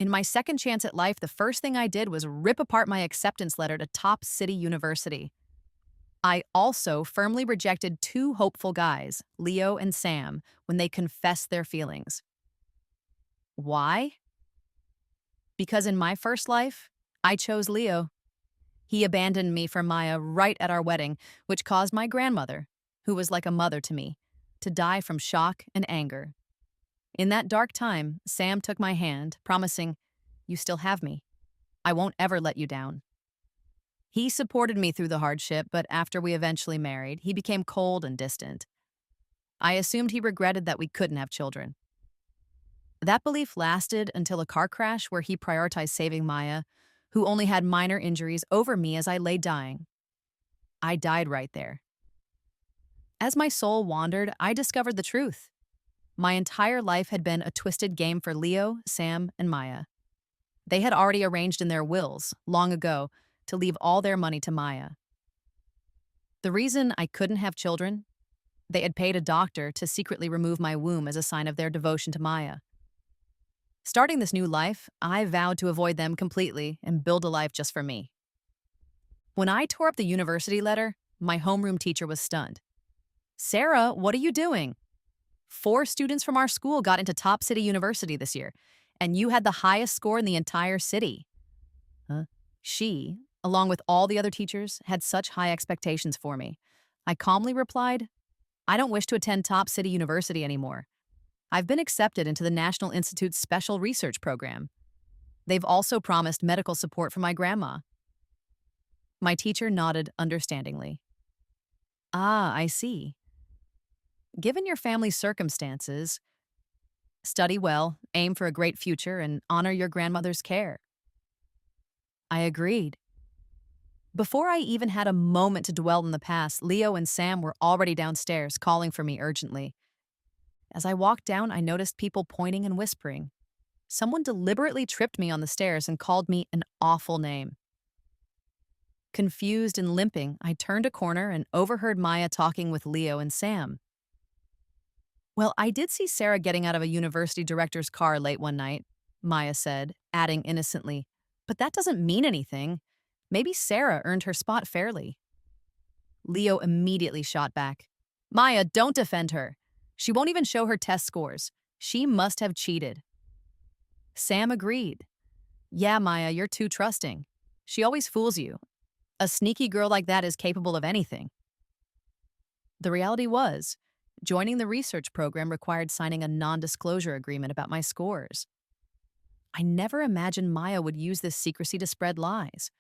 In my second chance at life, the first thing I did was rip apart my acceptance letter to top city university. I also firmly rejected two hopeful guys, Leo and Sam, when they confessed their feelings. Why? Because in my first life, I chose Leo. He abandoned me for Maya right at our wedding, which caused my grandmother, who was like a mother to me, to die from shock and anger. In that dark time, Sam took my hand, promising, "You still have me. I won't ever let you down." He supported me through the hardship, but after we eventually married, he became cold and distant. I assumed he regretted that we couldn't have children. That belief lasted until a car crash where he prioritized saving Maya, who only had minor injuries, over me as I lay dying. I died right there. As my soul wandered, I discovered the truth. My entire life had been a twisted game for Leo, Sam, and Maya. They had already arranged in their wills, long ago, to leave all their money to Maya. The reason I couldn't have children? They had paid a doctor to secretly remove my womb as a sign of their devotion to Maya. Starting this new life, I vowed to avoid them completely and build a life just for me. When I tore up the university letter, my homeroom teacher was stunned. "Sarah, what are you doing? 4 students from our school got into top city university this year, and you had the highest score in the entire city." Huh? She, along with all the other teachers, had such high expectations for me. I calmly replied, "I don't wish to attend top city university anymore. I've been accepted into the National Institute's special research program. They've also promised medical support for my grandma." My teacher nodded understandingly. "Ah, I see. Given your family's circumstances, study well, aim for a great future, and honor your grandmother's care." I agreed. Before I even had a moment to dwell in the past, Leo and Sam were already downstairs, calling for me urgently. As I walked down, I noticed people pointing and whispering. Someone deliberately tripped me on the stairs and called me an awful name. Confused and limping, I turned a corner and overheard Maya talking with Leo and Sam. "Well, I did see Sarah getting out of a university director's car late one night," Maya said, adding innocently, "but that doesn't mean anything. Maybe Sarah earned her spot fairly." Leo immediately shot back. "Maya, don't defend her. She won't even show her test scores. She must have cheated." Sam agreed. "Yeah, Maya, you're too trusting. She always fools you. A sneaky girl like that is capable of anything." The reality was, joining the research program required signing a non-disclosure agreement about my scores. I never imagined Maya would use this secrecy to spread lies,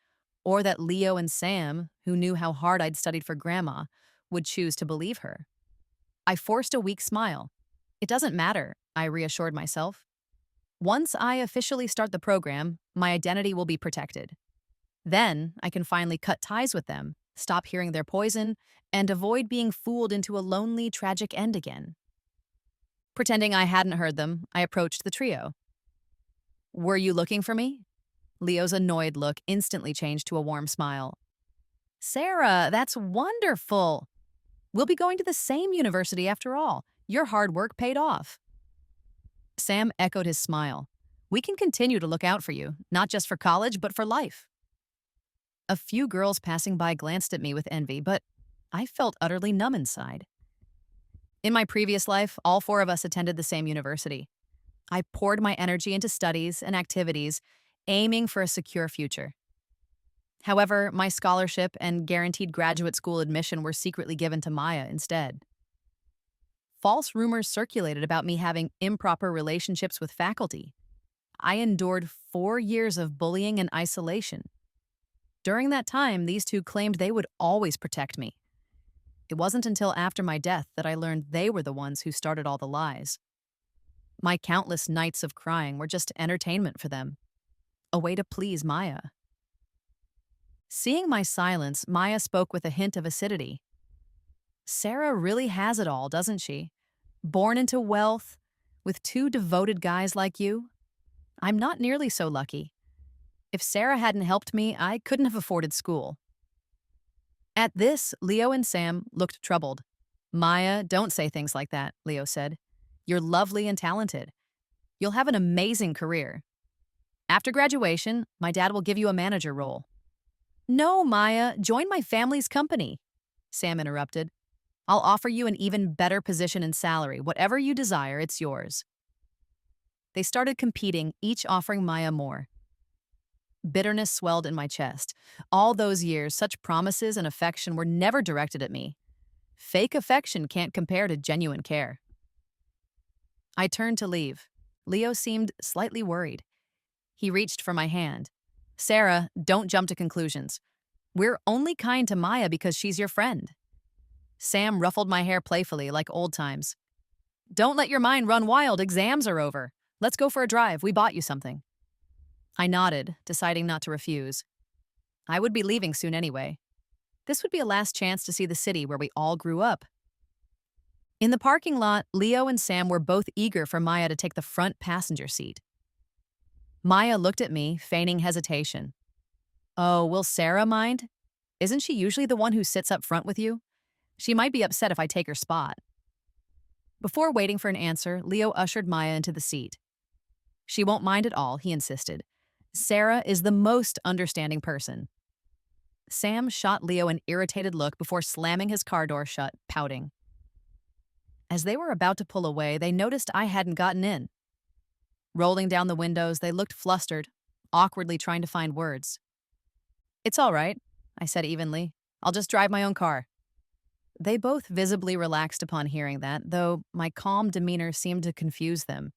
or that Leo and Sam, who knew how hard I'd studied for Grandma, would choose to believe her. I forced a weak smile. "It doesn't matter," I reassured myself. "Once I officially start the program, my identity will be protected. Then I can finally cut ties with them, stop hearing their poison, and avoid being fooled into a lonely, tragic end again." Pretending I hadn't heard them, I approached the trio. "Were you looking for me?" Leo's annoyed look instantly changed to a warm smile. "Sarah, that's wonderful. We'll be going to the same university after all. Your hard work paid off." Sam echoed his smile. "We can continue to look out for you, not just for college, but for life." A few girls passing by glanced at me with envy, but I felt utterly numb inside. In my previous life, all 4 of us attended the same university. I poured my energy into studies and activities, aiming for a secure future. However, my scholarship and guaranteed graduate school admission were secretly given to Maya instead. False rumors circulated about me having improper relationships with faculty. I endured 4 years of bullying and isolation. During that time, these two claimed they would always protect me. It wasn't until after my death that I learned they were the ones who started all the lies. My countless nights of crying were just entertainment for them, a way to please Maya. Seeing my silence, Maya spoke with a hint of acidity. "Sarah really has it all, doesn't she? Born into wealth, with 2 devoted guys like you. I'm not nearly so lucky. If Sarah hadn't helped me, I couldn't have afforded school." At this, Leo and Sam looked troubled. "Maya, don't say things like that," Leo said. "You're lovely and talented. You'll have an amazing career." After graduation, my dad will give you a manager role. No, Maya, join my family's company, Sam interrupted. I'll offer you an even better position and salary. Whatever you desire, it's yours. They started competing, each offering Maya more. Bitterness swelled in my chest. All those years, such promises and affection were never directed at me. Fake affection can't compare to genuine care. I turned to leave. Leo seemed slightly worried. He reached for my hand. Sarah, don't jump to conclusions. We're only kind to Maya because she's your friend. Sam ruffled my hair playfully, like old times. Don't let your mind run wild. Exams are over. Let's go for a drive. We bought you something. I nodded, deciding not to refuse. I would be leaving soon anyway. This would be a last chance to see the city where we all grew up. In the parking lot, Leo and Sam were both eager for Maya to take the front passenger seat. Maya looked at me, feigning hesitation. Oh, will Sarah mind? Isn't she usually the one who sits up front with you? She might be upset if I take her spot. Before waiting for an answer, Leo ushered Maya into the seat. She won't mind at all, he insisted. Sarah is the most understanding person. Sam shot Leo an irritated look before slamming his car door shut, pouting. As they were about to pull away, they noticed I hadn't gotten in. Rolling down the windows, they looked flustered, awkwardly trying to find words. It's all right, I said evenly. I'll just drive my own car. They both visibly relaxed upon hearing that, though my calm demeanor seemed to confuse them.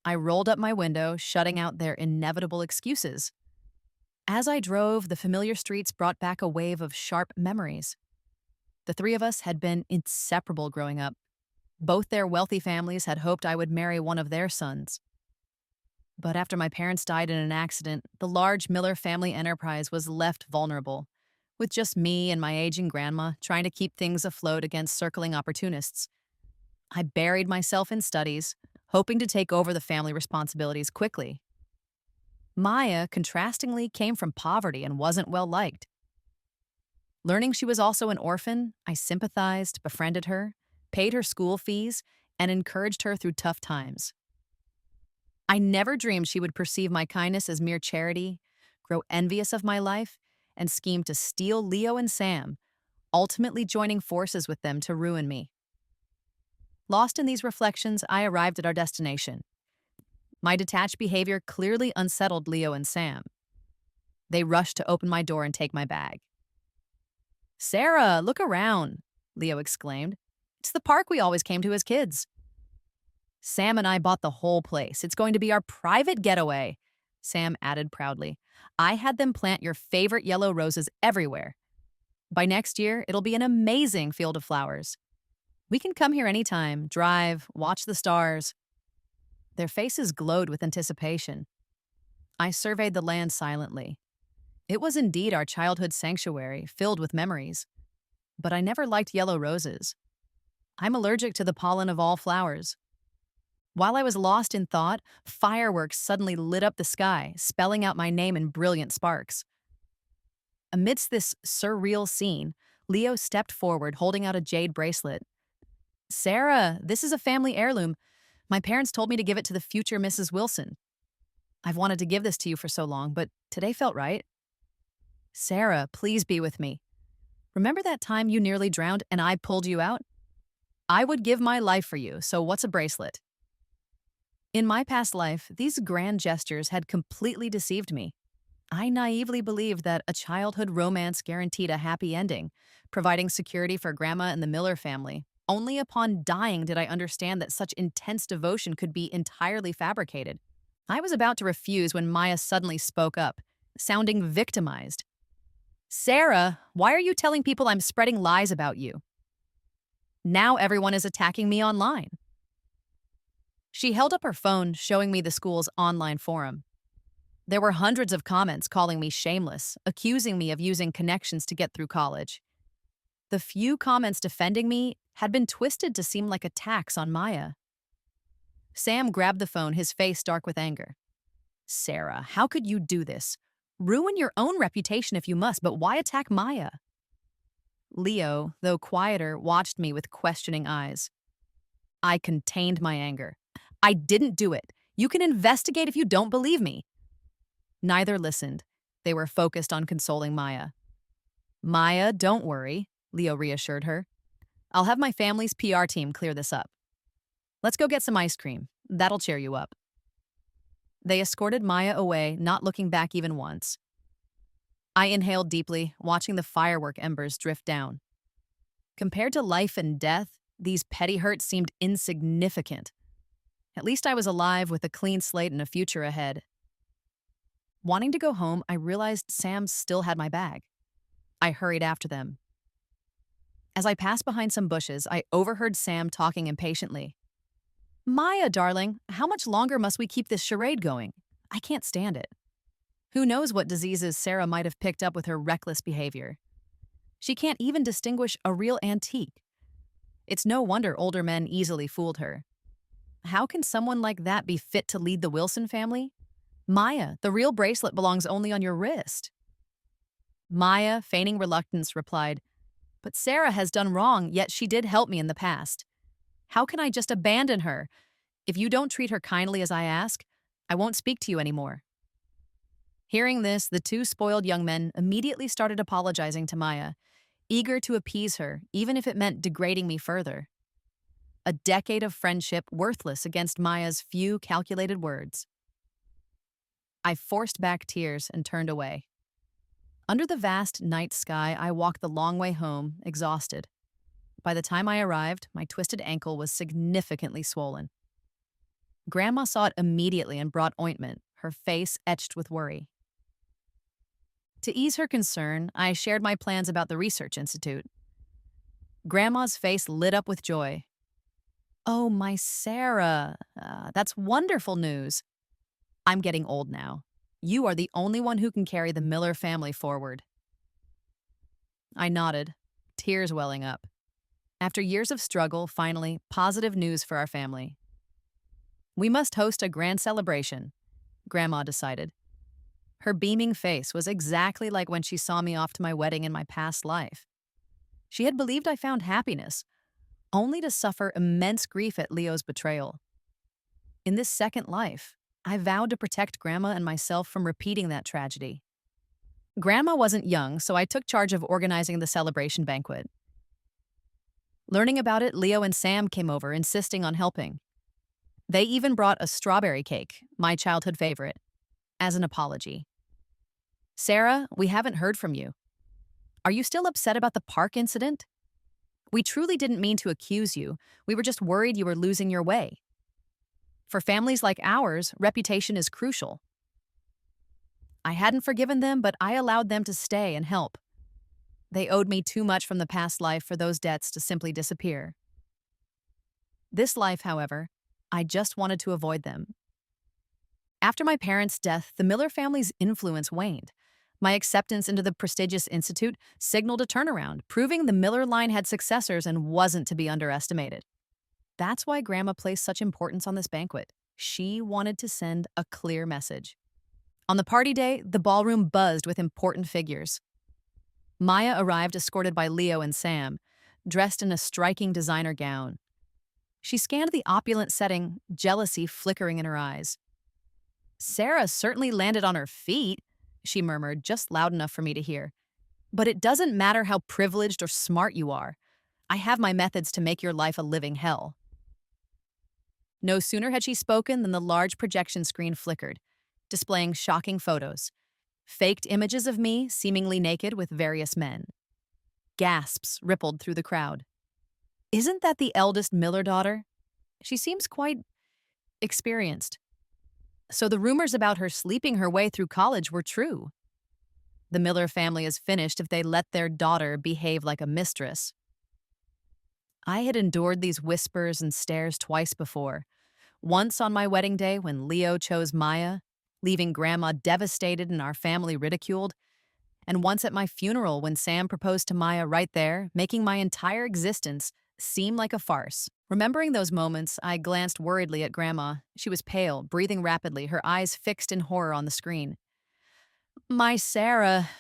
I rolled up my window, shutting out their inevitable excuses. As I drove, the familiar streets brought back a wave of sharp memories. The three of us had been inseparable growing up. Both their wealthy families had hoped I would marry one of their sons. But after my parents died in an accident, the large Miller family enterprise was left vulnerable, with just me and my aging grandma trying to keep things afloat against circling opportunists. I buried myself in studies, hoping to take over the family responsibilities quickly. Maya, contrastingly, came from poverty and wasn't well liked. Learning she was also an orphan, I sympathized, befriended her, paid her school fees, and encouraged her through tough times. I never dreamed she would perceive my kindness as mere charity, grow envious of my life, and scheme to steal Leo and Sam, ultimately joining forces with them to ruin me. Lost in these reflections, I arrived at our destination. My detached behavior clearly unsettled Leo and Sam. They rushed to open my door and take my bag. Sarah, look around, Leo exclaimed. It's the park we always came to as kids. Sam and I bought the whole place. It's going to be our private getaway, Sam added proudly. I had them plant your favorite yellow roses everywhere. By next year, it'll be an amazing field of flowers. We can come here anytime, drive, watch the stars. Their faces glowed with anticipation. I surveyed the land silently. It was indeed our childhood sanctuary, filled with memories. But I never liked yellow roses. I'm allergic to the pollen of all flowers. While I was lost in thought, fireworks suddenly lit up the sky, spelling out my name in brilliant sparks. Amidst this surreal scene, Leo stepped forward, holding out a jade bracelet. Sarah, this is a family heirloom. My parents told me to give it to the future Mrs. Wilson. I've wanted to give this to you for so long, but today felt right. Sarah, please be with me. Remember that time you nearly drowned and I pulled you out? I would give my life for you, so what's a bracelet? In my past life, these grand gestures had completely deceived me. I naively believed that a childhood romance guaranteed a happy ending, providing security for Grandma and the Miller family. Only upon dying did I understand that such intense devotion could be entirely fabricated. I was about to refuse when Maya suddenly spoke up, sounding victimized. Sarah, why are you telling people I'm spreading lies about you? Now everyone is attacking me online. She held up her phone, showing me the school's online forum. There were hundreds of comments calling me shameless, accusing me of using connections to get through college. The few comments defending me had been twisted to seem like attacks on Maya. Sam grabbed the phone, his face dark with anger. Sarah, how could you do this? Ruin your own reputation if you must, but why attack Maya? Leo, though quieter, watched me with questioning eyes. I contained my anger. I didn't do it. You can investigate if you don't believe me. Neither listened. They were focused on consoling Maya. Maya, don't worry, Leo reassured her. I'll have my family's PR team clear this up. Let's go get some ice cream. That'll cheer you up. They escorted Maya away, not looking back even once. I inhaled deeply, watching the firework embers drift down. Compared to life and death, these petty hurts seemed insignificant. At least I was alive with a clean slate and a future ahead. Wanting to go home, I realized Sam still had my bag. I hurried after them. As I passed behind some bushes, I overheard Sam talking impatiently. Maya, darling, how much longer must we keep this charade going? I can't stand it. Who knows what diseases Sarah might have picked up with her reckless behavior. She can't even distinguish a real antique. It's no wonder older men easily fooled her. How can someone like that be fit to lead the Wilson family? Maya, the real bracelet belongs only on your wrist. Maya, feigning reluctance, replied, But Sarah has done wrong, yet she did help me in the past. How can I just abandon her? If you don't treat her kindly as I ask, I won't speak to you anymore. Hearing this, the two spoiled young men immediately started apologizing to Maya, eager to appease her, even if it meant degrading me further. A decade of friendship worthless against Maya's few calculated words. I forced back tears and turned away. Under the vast night sky, I walked the long way home, exhausted. By the time I arrived, my twisted ankle was significantly swollen. Grandma saw it immediately and brought ointment, her face etched with worry. To ease her concern, I shared my plans about the research institute. Grandma's face lit up with joy. Oh, my Sarah, that's wonderful news. I'm getting old now. You are the only one who can carry the Miller family forward. I nodded, tears welling up. After years of struggle, finally, positive news for our family. We must host a grand celebration, Grandma decided. Her beaming face was exactly like when she saw me off to my wedding in my past life. She had believed I found happiness, only to suffer immense grief at Leo's betrayal. In this second life, I vowed to protect Grandma and myself from repeating that tragedy. Grandma wasn't young, so I took charge of organizing the celebration banquet. Learning about it, Leo and Sam came over, insisting on helping. They even brought a strawberry cake, my childhood favorite, as an apology. Sarah, we haven't heard from you. Are you still upset about the park incident? We truly didn't mean to accuse you. We were just worried you were losing your way. For families like ours, reputation is crucial. I hadn't forgiven them, but I allowed them to stay and help. They owed me too much from the past life for those debts to simply disappear. This life, however, I just wanted to avoid them. After my parents' death, the Miller family's influence waned. My acceptance into the prestigious institute signaled a turnaround, proving the Miller line had successors and wasn't to be underestimated. That's why Grandma placed such importance on this banquet. She wanted to send a clear message. On the party day, the ballroom buzzed with important figures. Maya arrived escorted by Leo and Sam, dressed in a striking designer gown. She scanned the opulent setting, jealousy flickering in her eyes. Sarah certainly landed on her feet, she murmured, just loud enough for me to hear. But it doesn't matter how privileged or smart you are. I have my methods to make your life a living hell. No sooner had she spoken than the large projection screen flickered, displaying shocking photos. Faked images of me, seemingly naked with various men. Gasps rippled through the crowd. Isn't that the eldest Miller daughter? She seems quite experienced. So the rumors about her sleeping her way through college were true. The Miller family is finished if they let their daughter behave like a mistress. I had endured these whispers and stares twice before. Once on my wedding day when Leo chose Maya, leaving Grandma devastated and our family ridiculed, and once at my funeral when Sam proposed to Maya right there, making my entire existence seem like a farce. Remembering those moments, I glanced worriedly at Grandma. She was pale, breathing rapidly, her eyes fixed in horror on the screen. My Sarah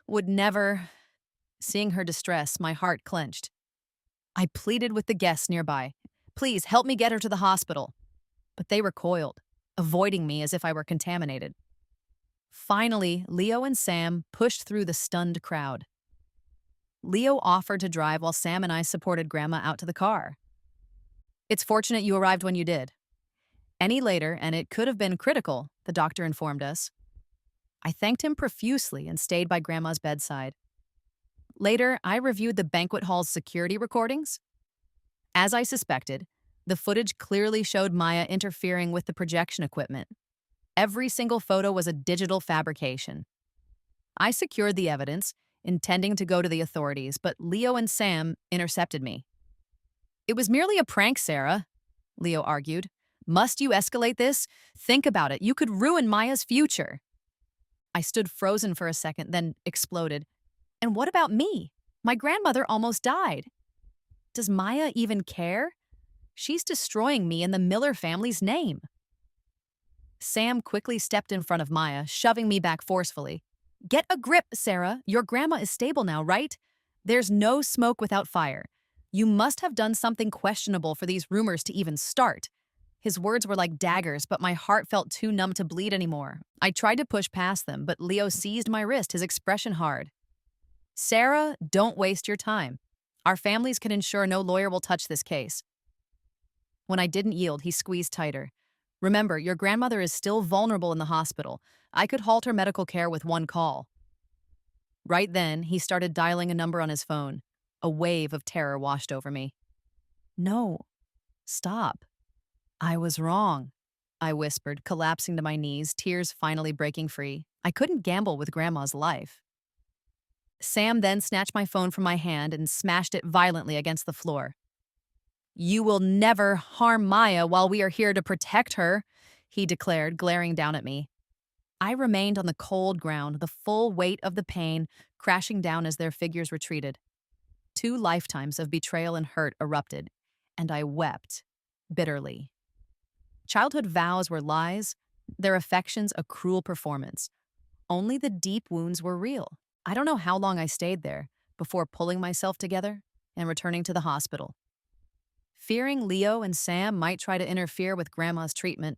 would never... Seeing her distress, my heart clenched. I pleaded with the guests nearby. Please, help me get her to the hospital. But they recoiled, avoiding me as if I were contaminated. Finally, Leo and Sam pushed through the stunned crowd. Leo offered to drive while Sam and I supported Grandma out to the car. It's fortunate you arrived when you did. Any later, and it could have been critical, the doctor informed us. I thanked him profusely and stayed by Grandma's bedside. Later, I reviewed the banquet hall's security recordings. As I suspected, the footage clearly showed Maya interfering with the projection equipment. Every single photo was a digital fabrication. I secured the evidence, intending to go to the authorities, but Leo and Sam intercepted me. It was merely a prank, Sarah, Leo argued. Must you escalate this? Think about it. You could ruin Maya's future. I stood frozen for a second, then exploded. And what about me? My grandmother almost died. Does Maya even care? She's destroying me and the Miller family's name. Sam quickly stepped in front of Maya, shoving me back forcefully. Get a grip, Sarah. Your grandma is stable now, right? There's no smoke without fire. You must have done something questionable for these rumors to even start. His words were like daggers, but my heart felt too numb to bleed anymore. I tried to push past them, but Leo seized my wrist, his expression hard. Sarah, don't waste your time. Our families can ensure no lawyer will touch this case. When I didn't yield, he squeezed tighter. Remember, your grandmother is still vulnerable in the hospital. I could halt her medical care with one call. Right then, he started dialing a number on his phone. A wave of terror washed over me. No, stop. I was wrong, I whispered, collapsing to my knees, tears finally breaking free. I couldn't gamble with Grandma's life. Sam then snatched my phone from my hand and smashed it violently against the floor. You will never harm Maya while we are here to protect her, he declared, glaring down at me. I remained on the cold ground, the full weight of the pain crashing down as their figures retreated. 2 lifetimes of betrayal and hurt erupted, and I wept bitterly. Childhood vows were lies, their affections a cruel performance. Only the deep wounds were real. I don't know how long I stayed there before pulling myself together and returning to the hospital. Fearing Leo and Sam might try to interfere with Grandma's treatment,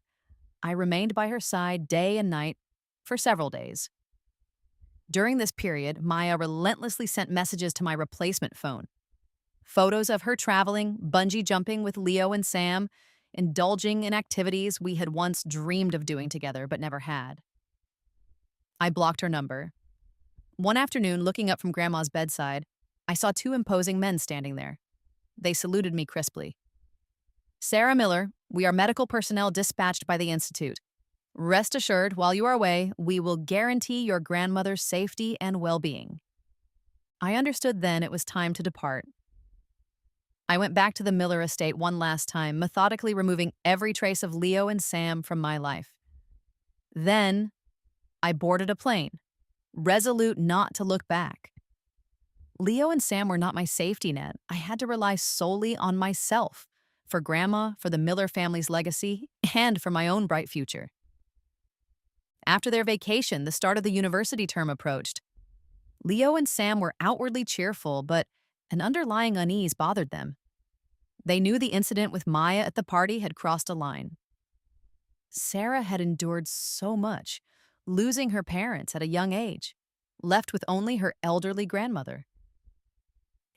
I remained by her side day and night for several days. During this period, Maya relentlessly sent messages to my replacement phone. Photos of her traveling, bungee jumping with Leo and Sam, indulging in activities we had once dreamed of doing together but never had. I blocked her number. One afternoon, looking up from Grandma's bedside, I saw 2 imposing men standing there. They saluted me crisply. Sarah Miller, we are medical personnel dispatched by the Institute. Rest assured, while you are away, we will guarantee your grandmother's safety and well-being. I understood then it was time to depart. I went back to the Miller estate one last time, methodically removing every trace of Leo and Sam from my life. Then, I boarded a plane, resolute not to look back. Leo and Sam were not my safety net. I had to rely solely on myself, for Grandma, for the Miller family's legacy, and for my own bright future. After their vacation, the start of the university term approached. Leo and Sam were outwardly cheerful, but an underlying unease bothered them. They knew the incident with Maya at the party had crossed a line. Sarah had endured so much, losing her parents at a young age, left with only her elderly grandmother.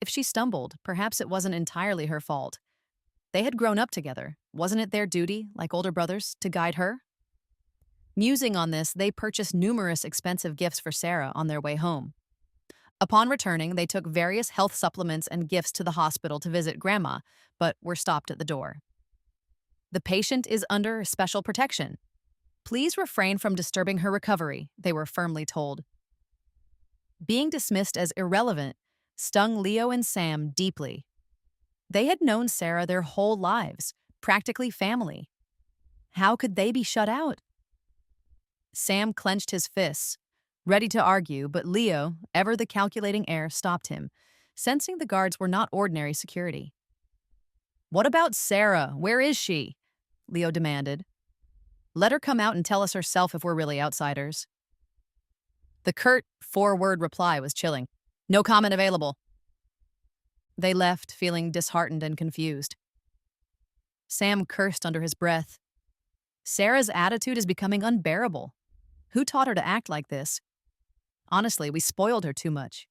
If she stumbled, perhaps it wasn't entirely her fault. They had grown up together. Wasn't it their duty, like older brothers, to guide her? Musing on this, they purchased numerous expensive gifts for Sarah on their way home. Upon returning, they took various health supplements and gifts to the hospital to visit Grandma, but were stopped at the door. The patient is under special protection. Please refrain from disturbing her recovery, they were firmly told. Being dismissed as irrelevant stung Leo and Sam deeply. They had known Sarah their whole lives, practically family. How could they be shut out? Sam clenched his fists, ready to argue, but Leo, ever the calculating heir, stopped him, sensing the guards were not ordinary security. What about Sarah? Where is she? Leo demanded. Let her come out and tell us herself if we're really outsiders. The curt, 4-word reply was chilling. No comment available. They left, feeling disheartened and confused. Sam cursed under his breath. Sarah's attitude is becoming unbearable. Who taught her to act like this? Honestly, we spoiled her too much.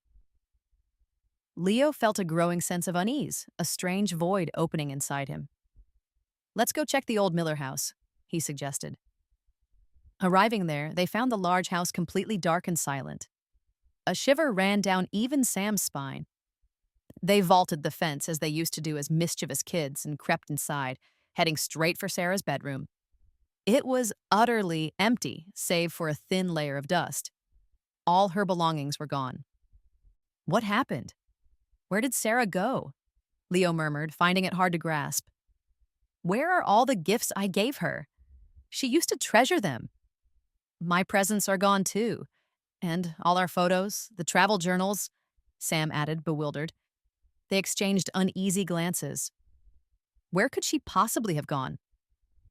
Leo felt a growing sense of unease, a strange void opening inside him. Let's go check the old Miller house, he suggested. Arriving there, they found the large house completely dark and silent. A shiver ran down even Sam's spine. They vaulted the fence as they used to do as mischievous kids and crept inside, heading straight for Sarah's bedroom. It was utterly empty, save for a thin layer of dust. All her belongings were gone. What happened? Where did Sarah go? Leo murmured, finding it hard to grasp. Where are all the gifts I gave her? She used to treasure them. My presents are gone too. And all our photos, the travel journals, Sam added, bewildered. They exchanged uneasy glances. Where could she possibly have gone?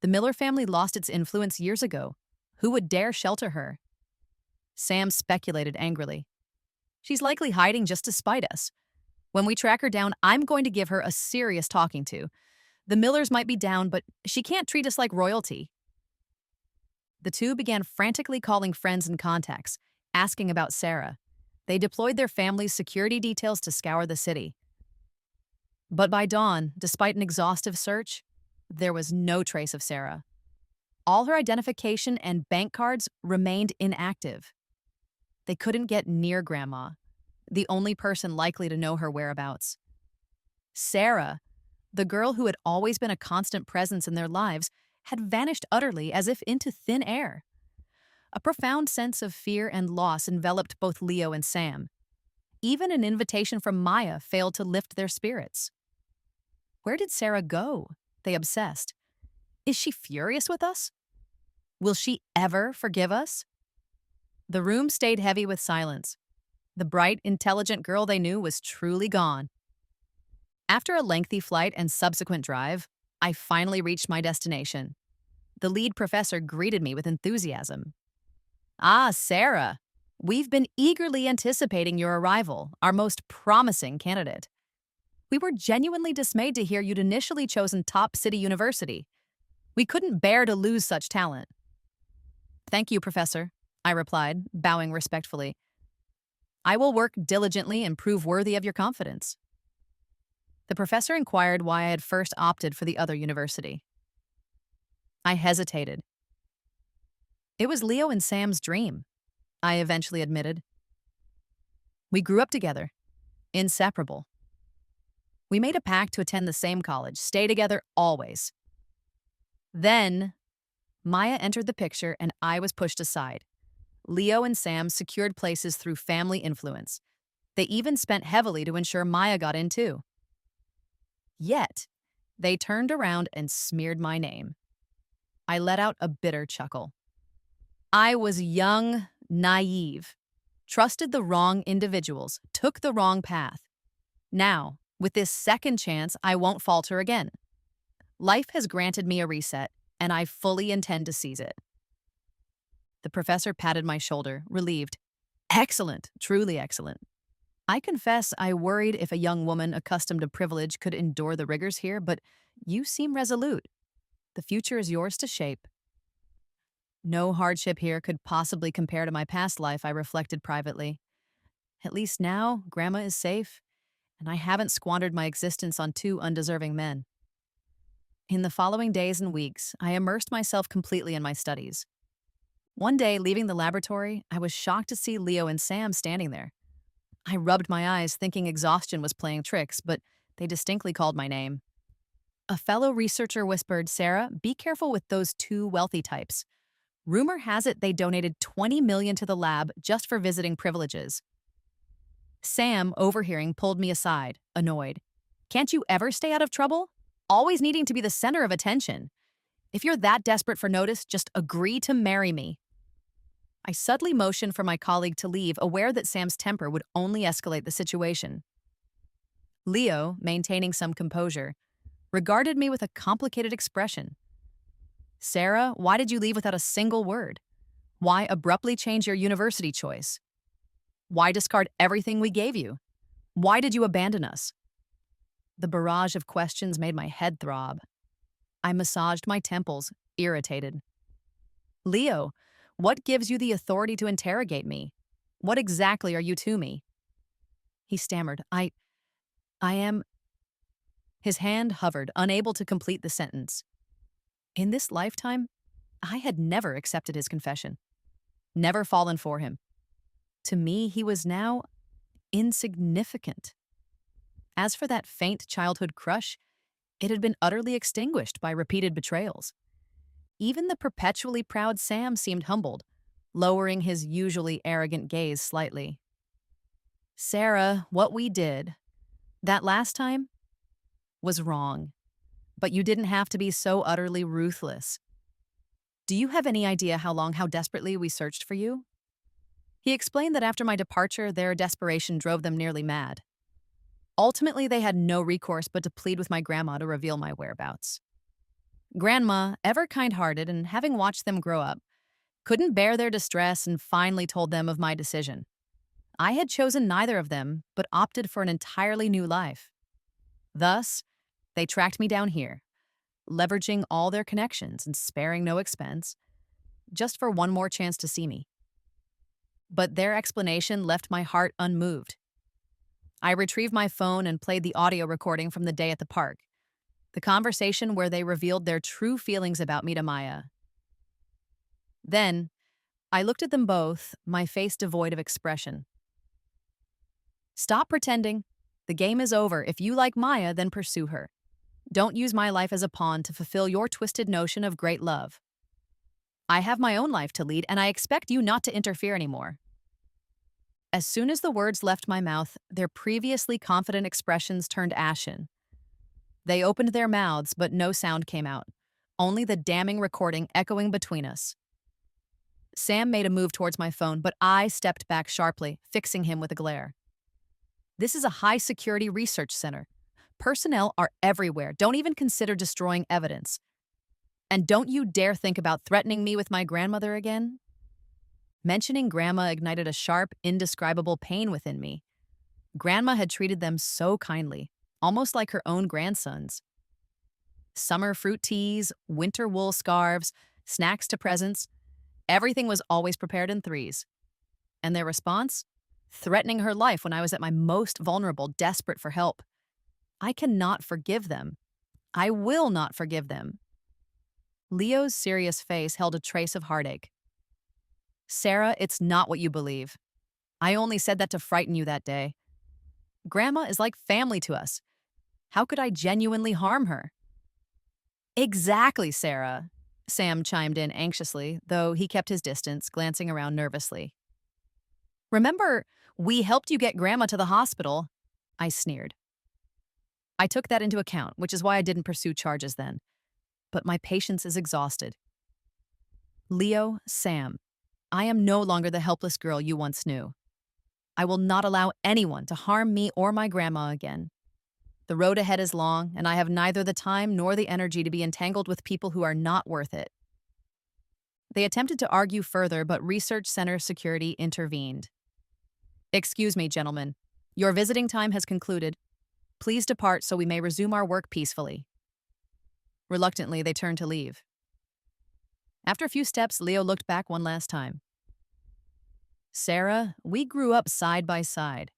The Miller family lost its influence years ago. Who would dare shelter her? Sam speculated angrily. She's likely hiding just to spite us. When we track her down, I'm going to give her a serious talking to. The Millers might be down, but she can't treat us like royalty. The two began frantically calling friends and contacts, asking about Sarah. They deployed their family's security details to scour the city. But by dawn, despite an exhaustive search, there was no trace of Sarah. All her identification and bank cards remained inactive. They couldn't get near Grandma, the only person likely to know her whereabouts. Sarah, the girl who had always been a constant presence in their lives, had vanished utterly as if into thin air. A profound sense of fear and loss enveloped both Leo and Sam. Even an invitation from Maya failed to lift their spirits. Where did Sarah go? They obsessed. Is she furious with us? Will she ever forgive us? The room stayed heavy with silence. The bright, intelligent girl they knew was truly gone. After a lengthy flight and subsequent drive, I finally reached my destination. The lead professor greeted me with enthusiasm. Ah, Sarah, we've been eagerly anticipating your arrival, our most promising candidate. We were genuinely dismayed to hear you'd initially chosen top city university. We couldn't bear to lose such talent. Thank you, Professor, I replied, bowing respectfully. I will work diligently and prove worthy of your confidence. The professor inquired why I had first opted for the other university. I hesitated. It was Leo and Sam's dream, I eventually admitted. We grew up together, inseparable. We made a pact to attend the same college, stay together always. Then, Maya entered the picture and I was pushed aside. Leo and Sam secured places through family influence. They even spent heavily to ensure Maya got in too. Yet, they turned around and smeared my name. I let out a bitter chuckle. I was young, naive, trusted the wrong individuals, took the wrong path. Now, with this second chance, I won't falter again. Life has granted me a reset, and I fully intend to seize it. The professor patted my shoulder, relieved. Excellent, truly excellent. I confess I worried if a young woman accustomed to privilege could endure the rigors here, but you seem resolute. The future is yours to shape. No hardship here could possibly compare to my past life, I reflected privately. At least now, Grandma is safe, and I haven't squandered my existence on two undeserving men. In the following days and weeks, I immersed myself completely in my studies. One day, leaving the laboratory, I was shocked to see Leo and Sam standing there. I rubbed my eyes, thinking exhaustion was playing tricks, but they distinctly called my name. A fellow researcher whispered, Sarah, be careful with those two wealthy types. Rumor has it they donated $20 million to the lab just for visiting privileges. Sam, overhearing, pulled me aside, annoyed. Can't you ever stay out of trouble? Always needing to be the center of attention. If you're that desperate for notice, just agree to marry me. I subtly motioned for my colleague to leave, aware that Sam's temper would only escalate the situation. Leo, maintaining some composure, regarded me with a complicated expression. Sarah, why did you leave without a single word? Why abruptly change your university choice? Why discard everything we gave you? Why did you abandon us? The barrage of questions made my head throb. I massaged my temples, irritated. Leo, What gives you the authority to interrogate me? What exactly are you to me? He stammered, I am. His hand hovered, unable to complete the sentence. In this lifetime, I had never accepted his confession, never fallen for him. To me, he was now insignificant. As for that faint childhood crush, it had been utterly extinguished by repeated betrayals. Even the perpetually proud Sam seemed humbled, lowering his usually arrogant gaze slightly. Sarah, what we did, that last time, was wrong. But you didn't have to be so utterly ruthless. Do you have any idea how desperately we searched for you? He explained that after my departure, their desperation drove them nearly mad. Ultimately, they had no recourse but to plead with my grandma to reveal my whereabouts. Grandma, ever kind-hearted and having watched them grow up, couldn't bear their distress and finally told them of my decision. I had chosen neither of them, but opted for an entirely new life. Thus, they tracked me down here, leveraging all their connections and sparing no expense, just for one more chance to see me. But their explanation left my heart unmoved. I retrieved my phone and played the audio recording from the day at the park, the conversation where they revealed their true feelings about me to Maya. Then, I looked at them both, my face devoid of expression. Stop pretending. The game is over. If you like Maya, then pursue her. Don't use my life as a pawn to fulfill your twisted notion of great love. I have my own life to lead, and I expect you not to interfere anymore. As soon as the words left my mouth, their previously confident expressions turned ashen. They opened their mouths, but no sound came out, only the damning recording echoing between us. Sam made a move towards my phone, but I stepped back sharply, fixing him with a glare. This is a high-security research center. Personnel are everywhere. Don't even consider destroying evidence. And don't you dare think about threatening me with my grandmother again. Mentioning Grandma ignited a sharp, indescribable pain within me. Grandma had treated them so kindly, almost like her own grandsons. Summer fruit teas, winter wool scarves, snacks to presents, everything was always prepared in threes. And their response? Threatening her life when I was at my most vulnerable, desperate for help. I cannot forgive them. I will not forgive them. Leo's serious face held a trace of heartache. Sarah, it's not what you believe. I only said that to frighten you that day. Grandma is like family to us. How could I genuinely harm her? Exactly, Sarah, Sam chimed in anxiously, though he kept his distance, glancing around nervously. Remember, we helped you get Grandma to the hospital, I sneered. I took that into account, which is why I didn't pursue charges then. But my patience is exhausted. Leo, Sam, I am no longer the helpless girl you once knew. I will not allow anyone to harm me or my grandma again. The road ahead is long, and I have neither the time nor the energy to be entangled with people who are not worth it. They attempted to argue further, but Research Center security intervened. Excuse me, gentlemen. Your visiting time has concluded. Please depart so we may resume our work peacefully. Reluctantly, they turned to leave. After a few steps, Leo looked back one last time. Sarah, we grew up side by side.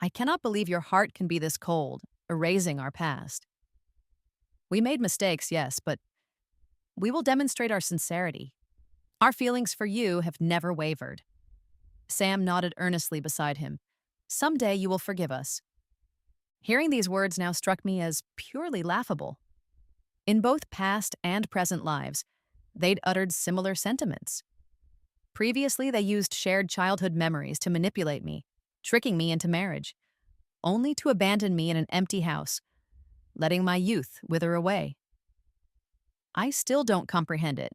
I cannot believe your heart can be this cold, erasing our past. We made mistakes, yes, but we will demonstrate our sincerity. Our feelings for you have never wavered. Sam nodded earnestly beside him. Someday you will forgive us. Hearing these words now struck me as purely laughable. In both past and present lives, they'd uttered similar sentiments. Previously, they used shared childhood memories to manipulate me, tricking me into marriage, only to abandon me in an empty house, letting my youth wither away. I still don't comprehend it.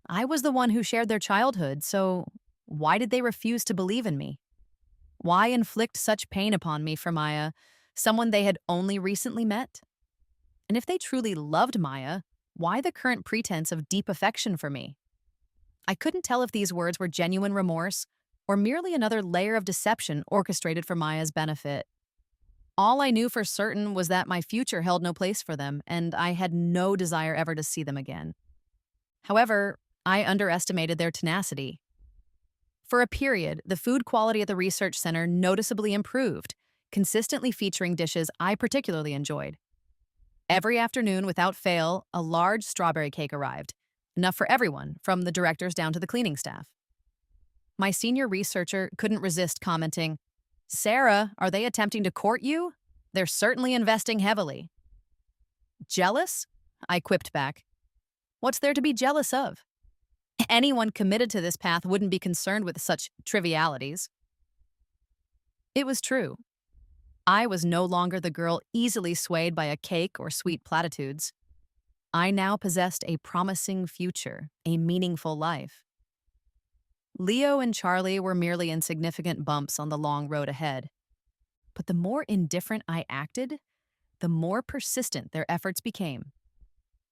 I was the one who shared their childhood, so why did they refuse to believe in me? Why inflict such pain upon me for Maya, someone they had only recently met? And if they truly loved Maya, why the current pretense of deep affection for me? I couldn't tell if these words were genuine remorse or merely another layer of deception orchestrated for Maya's benefit. All I knew for certain was that my future held no place for them, and I had no desire ever to see them again. However, I underestimated their tenacity. For a period, the food quality at the research center noticeably improved, consistently featuring dishes I particularly enjoyed. Every afternoon, without fail, a large strawberry cake arrived, enough for everyone, from the directors down to the cleaning staff. My senior researcher couldn't resist commenting, "Sarah, are they attempting to court you? They're certainly investing heavily." "Jealous?" I quipped back. "What's there to be jealous of? Anyone committed to this path wouldn't be concerned with such trivialities." It was true. I was no longer the girl easily swayed by a cake or sweet platitudes. I now possessed a promising future, a meaningful life. Leo and Charlie were merely insignificant bumps on the long road ahead. But the more indifferent I acted, the more persistent their efforts became.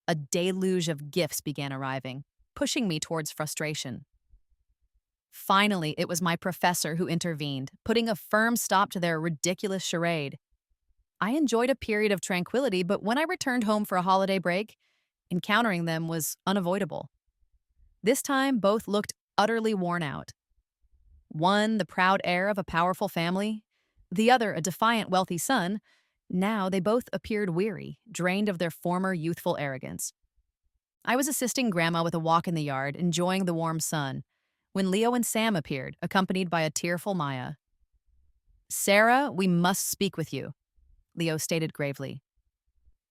A deluge of gifts began arriving, pushing me towards frustration. Finally, it was my professor who intervened, putting a firm stop to their ridiculous charade. I enjoyed a period of tranquility, but when I returned home for a holiday break, encountering them was unavoidable. This time, both looked utterly worn out. One, the proud heir of a powerful family, the other, a defiant, wealthy son. Now they both appeared weary, drained of their former youthful arrogance. I was assisting Grandma with a walk in the yard, enjoying the warm sun, when Leo and Sam appeared, accompanied by a tearful Maya. "Sarah, we must speak with you," Leo stated gravely.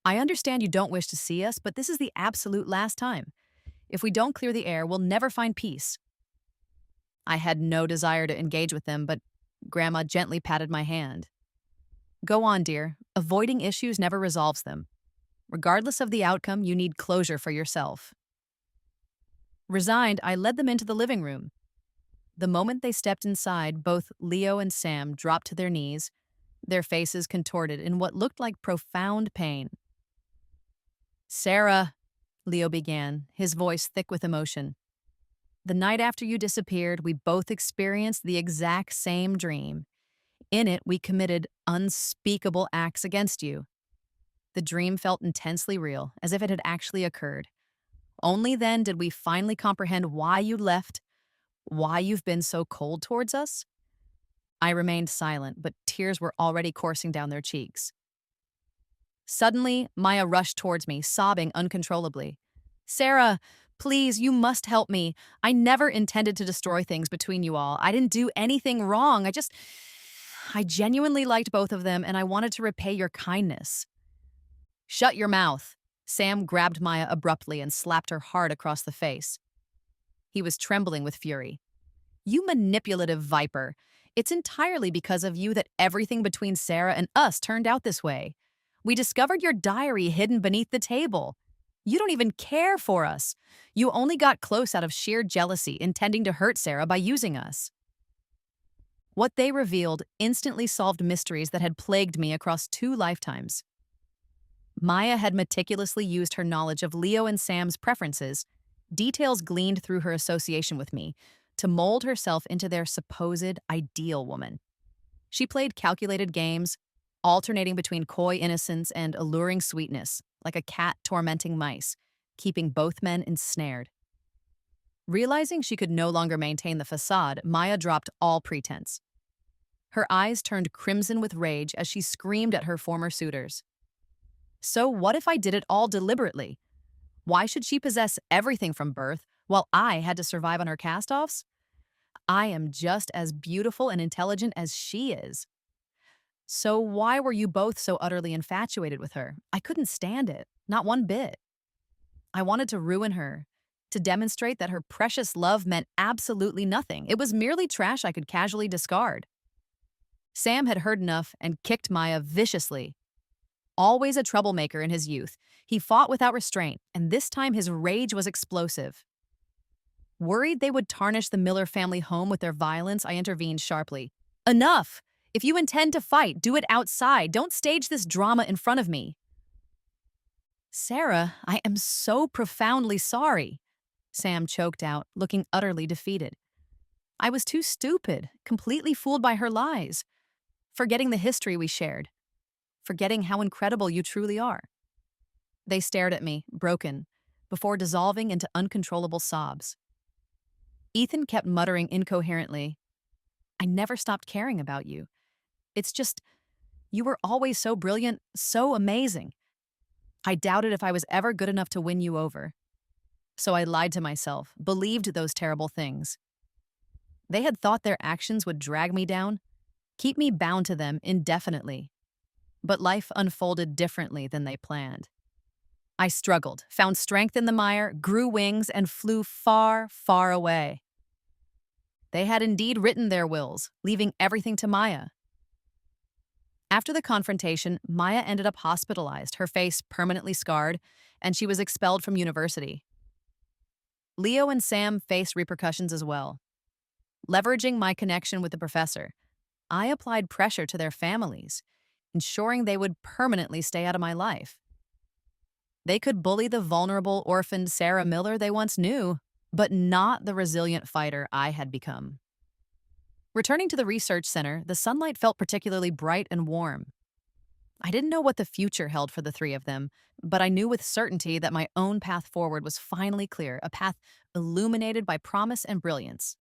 "I understand you don't wish to see us, but this is the absolute last time. If we don't clear the air, we'll never find peace." I had no desire to engage with them, but Grandma gently patted my hand. "Go on, dear. Avoiding issues never resolves them. Regardless of the outcome, you need closure for yourself." Resigned, I led them into the living room. The moment they stepped inside, both Leo and Sam dropped to their knees, their faces contorted in what looked like profound pain. "Sarah," Leo began, his voice thick with emotion, "the night after you disappeared, we both experienced the exact same dream. In it, we committed unspeakable acts against you. The dream felt intensely real, as if it had actually occurred. Only then did we finally comprehend why you left, why you've been so cold towards us." I remained silent, but tears were already coursing down their cheeks. Suddenly, Maya rushed towards me, sobbing uncontrollably. "Sarah, please, you must help me. I never intended to destroy things between you all. I didn't do anything wrong. I genuinely liked both of them, and I wanted to repay your kindness." "Shut your mouth." Sam grabbed Maya abruptly and slapped her hard across the face. He was trembling with fury. "You manipulative viper. It's entirely because of you that everything between Sarah and us turned out this way. We discovered your diary hidden beneath the table. You don't even care for us. You only got close out of sheer jealousy, intending to hurt Sarah by using us." What they revealed instantly solved mysteries that had plagued me across 2 lifetimes. Maya had meticulously used her knowledge of Leo and Sam's preferences, details gleaned through her association with me, to mold herself into their supposed ideal woman. She played calculated games, alternating between coy innocence and alluring sweetness, like a cat tormenting mice, keeping both men ensnared. Realizing she could no longer maintain the facade, Maya dropped all pretense. Her eyes turned crimson with rage as she screamed at her former suitors. So what if I did it all deliberately? Why should she possess everything from birth, while I had to survive on her cast-offs? I am just as beautiful and intelligent as she is. So why were you both so utterly infatuated with her? I couldn't stand it, not one bit. I wanted to ruin her, to demonstrate that her precious love meant absolutely nothing. It was merely trash I could casually discard. Sam had heard enough and kicked Maya viciously. Always a troublemaker in his youth, he fought without restraint, and this time his rage was explosive. Worried they would tarnish the Miller family home with their violence, I intervened sharply. "Enough! If you intend to fight, do it outside. Don't stage this drama in front of me." "Sarah, I am so profoundly sorry," Sam choked out, looking utterly defeated. "I was too stupid, completely fooled by her lies, forgetting the history we shared, forgetting how incredible you truly are." They stared at me, broken, before dissolving into uncontrollable sobs. Ethan kept muttering incoherently, I never stopped caring about you. It's just, you were always so brilliant, so amazing. I doubted if I was ever good enough to win you over. So I lied to myself, believed those terrible things. They had thought their actions would drag me down, keep me bound to them indefinitely. But life unfolded differently than they planned. I struggled, found strength in the mire, grew wings, and flew far, far away. They had indeed written their wills, leaving everything to Maya. After the confrontation, Maya ended up hospitalized, her face permanently scarred, and she was expelled from university. Leo and Sam faced repercussions as well. Leveraging my connection with the professor, I applied pressure to their families, ensuring they would permanently stay out of my life. They could bully the vulnerable, orphaned Sarah Miller they once knew, but not the resilient fighter I had become. Returning to the research center, the sunlight felt particularly bright and warm. I didn't know what the future held for the three of them, but I knew with certainty that my own path forward was finally clear, a path illuminated by promise and brilliance.